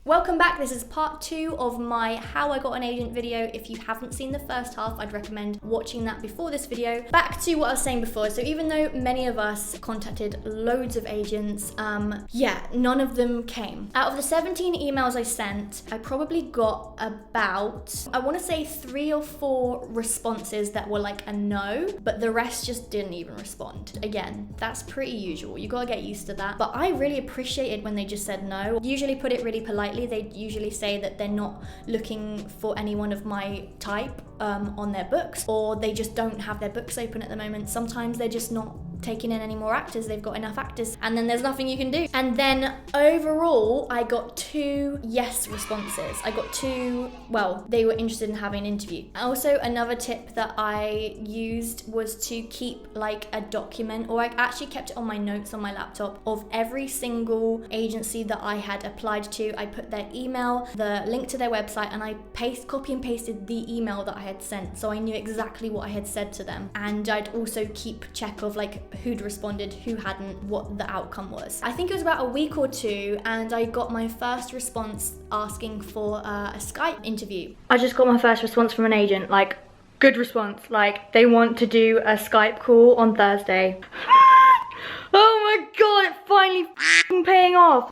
Welcome back. This is part 2 of my How I Got an Agent video. If you haven't seen the first half, I'd recommend watching that before this video. Back to what I was saying before. So even though many of us contacted loads of agents, none of them came. Out of the 17 emails I sent, I probably got about, I want to say 3 or 4 responses that were like a no, but the rest just didn't even respond. Again, that's pretty usual. You gotta get used to that. But I really appreciated when they just said no. Usually put it really politely. They usually say that they're not looking for anyone of my type on their books, or they just don't have their books open at the moment. Sometimes they're just not taking in any more actors. They've got enough actors, and then there's nothing you can do. And then overall, I got 2 yes responses. I got 2, well, they were interested in having an interview. Also, another tip that I used was to keep like a document, or I actually kept it on my notes on my laptop, of every single agency that I had applied to. I put their email, the link to their website, and I copy and pasted the email that I had sent, so I knew exactly what I had said to them. And I'd also keep check of like who'd responded, who hadn't, what the outcome was. I think it was about a week or 2, and I got my first response asking for a Skype interview. I just got my first response from an agent, like, good response, like, they want to do a Skype call on Thursday. Oh my god, it's finally paying off.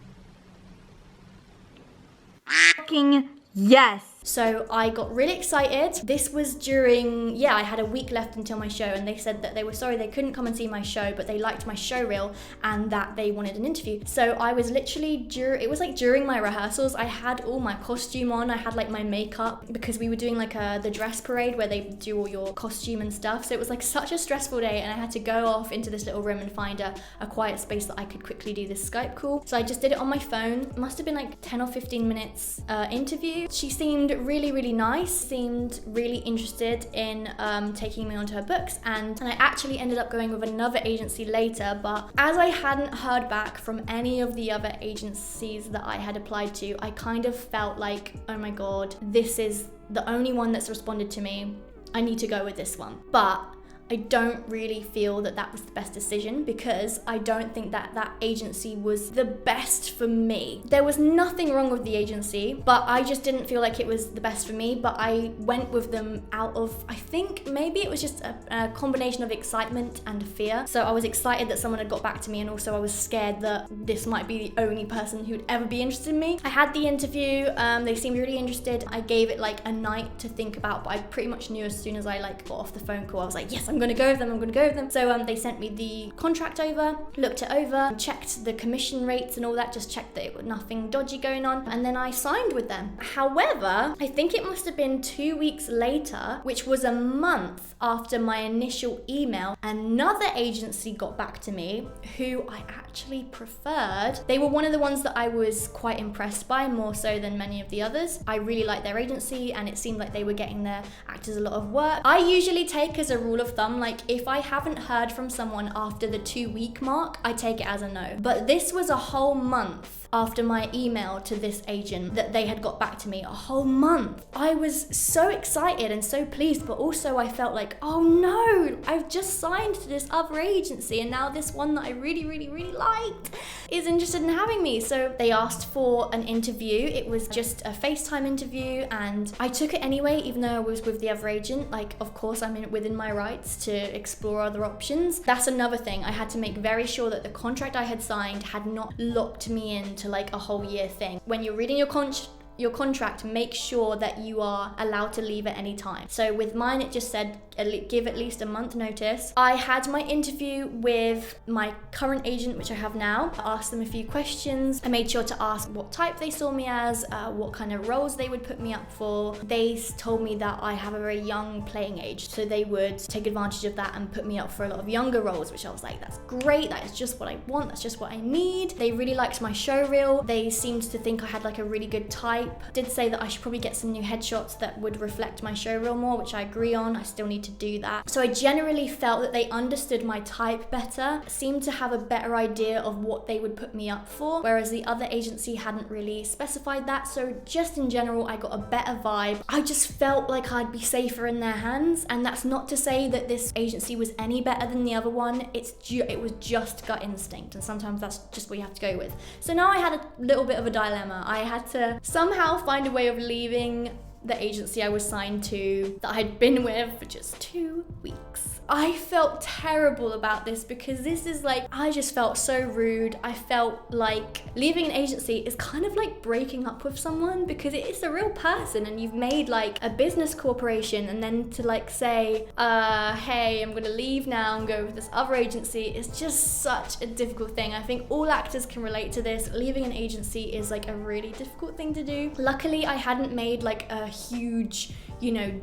Yes. So I got really excited. This was during, I had a week left until my show, and they said that they were sorry they couldn't come and see my show, but they liked my show reel and that they wanted an interview. So I was literally, it was like during my rehearsals, I had all my costume on, I had like my makeup, because we were doing like the dress parade where they do all your costume and stuff. So it was like such a stressful day, and I had to go off into this little room and find a quiet space that I could quickly do this Skype call. So I just did it on my phone. It must have been like 10 or 15 minutes interview. She seemed really nice, seemed really interested in taking me onto her books, and I actually ended up going with another agency later. But as I hadn't heard back from any of the other agencies that I had applied to, I kind of felt like, oh my god, this is the only one that's responded to me. I need to go with this one. But I don't really feel that that was the best decision, because I don't think that that agency was the best for me. There was nothing wrong with the agency, but I just didn't feel like it was the best for me. But I went with them out of, I think maybe it was just a combination of excitement and fear. So I was excited that someone had got back to me, and also I was scared that this might be the only person who'd ever be interested in me. I had the interview, they seemed really interested. I gave it like a night to think about, but I pretty much knew as soon as I like got off the phone call, I was like, yes, I'm gonna go with them. So they sent me the contract over, looked it over, checked the commission rates and all that, just checked that it was nothing dodgy going on, and then I signed with them. However, I think it must have been 2 weeks later, which was a month after my initial email, another agency got back to me who I actually preferred. They were one of the ones that I was quite impressed by, more so than many of the others. I really liked their agency, and it seemed like they were getting their actors a lot of work. I usually take as a rule of thumb, like, if I haven't heard from someone after the 2-week mark, I take it as a no. But this was a whole month after my email to this agent that they had got back to me, a whole month. I was so excited and so pleased, but also I felt like, oh no, I've just signed to this other agency, and now this one that I really liked is interested in having me. So they asked for an interview. It was just a FaceTime interview, and I took it anyway, even though I was with the other agent. Like, of course, I'm within my rights to explore other options. That's another thing. I had to make very sure that the contract I had signed had not locked me into like a whole year thing. When you're reading your contract, make sure that you are allowed to leave at any time. So with mine, it just said give at least a month notice. I had my interview with my current agent, which I have now. I asked them a few questions. I made sure to ask what type they saw me as, what kind of roles they would put me up for. They told me that I have a very young playing age, so they would take advantage of that and put me up for a lot of younger roles, which I was like, that's great, that is just what I want, that's just what I need. They really liked my show reel. They seemed to think I had like a really good type type. Did say that I should probably get some new headshots that would reflect my show reel more, which I agree on. I still need to do that. So I generally felt that they understood my type better, seemed to have a better idea of what they would put me up for, whereas the other agency hadn't really specified that. So just in general, I got a better vibe. I just felt like I'd be safer in their hands, and that's not to say that this agency was any better than the other one. It was just gut instinct, and sometimes that's just what you have to go with. So now I had a little bit of a dilemma. I had to somehow find a way of leaving the agency I was signed to that I'd been with for just 2 weeks. I felt terrible about this because this is like, I just felt so rude. I felt like leaving an agency is kind of like breaking up with someone, because it is a real person and you've made like a business corporation, and then to like say, hey, I'm gonna leave now and go with this other agency, it's just such a difficult thing. I think all actors can relate to this. Leaving an agency is like a really difficult thing to do. Luckily, I hadn't made like a huge,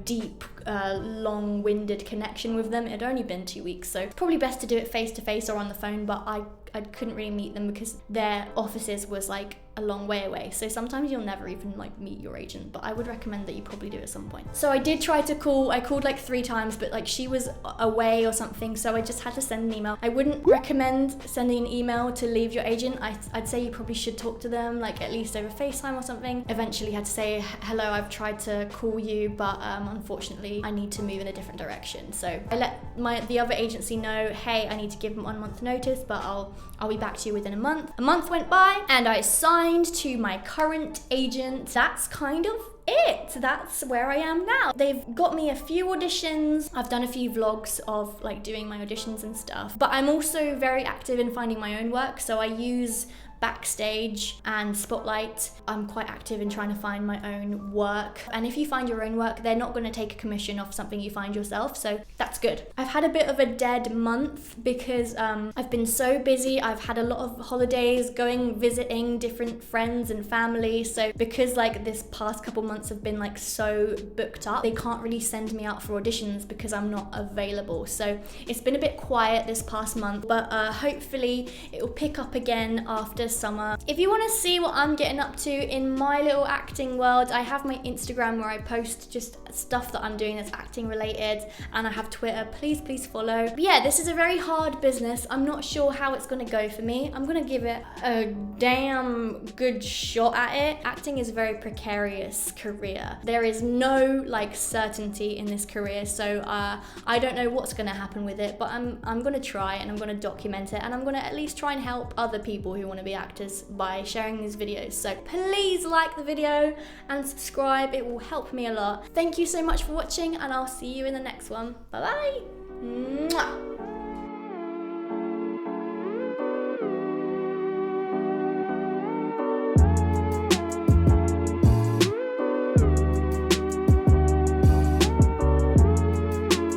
deep, long-winded connection with them. It had only been 2 weeks, so probably best to do it face-to-face or on the phone, but I couldn't really meet them because their offices was like a long way away. So sometimes you'll never even like meet your agent, but I would recommend that you probably do it at some point. So I did try to call. I called like 3 times, but like she was away or something, so I just had to send an email. I wouldn't recommend sending an email to leave your agent. I'd say you probably should talk to them, like at least over FaceTime or something. Eventually had to say, hello, I've tried to call you, but unfortunately I need to move in a different direction. So I let the other agency know, hey, I need to give them 1 month notice, but I'll be back to you within a month. A month went by and I signed to my current agent. That's kind of it. That's where I am now. They've got me a few auditions. I've done a few vlogs of like doing my auditions and stuff, but I'm also very active in finding my own work. So I use Backstage and Spotlight. I'm quite active in trying to find my own work, and if you find your own work, they're not going to take a commission off something you find yourself, so that's good. I've had a bit of a dead month because I've been so busy. I've had a lot of holidays, visiting different friends and family, so because like this past couple months have been like so booked up, they can't really send me out for auditions because I'm not available. So it's been a bit quiet this past month, but hopefully it will pick up again after summer. If you want to see what I'm getting up to in my little acting world, I have my Instagram where I post just stuff that I'm doing that's acting related, and I have Twitter. Please follow. But yeah, this is a very hard business. I'm not sure how it's going to go for me. I'm going to give it a damn good shot at it. Acting is a very precarious career. There is no like certainty in this career, so I don't know what's going to happen with it, but I'm going to try, and I'm going to document it, and I'm going to at least try and help other people who want to be actors by sharing these videos. So please like the video and subscribe. It will help me a lot. Thank you so much for watching, and I'll see you in the next one. Bye bye.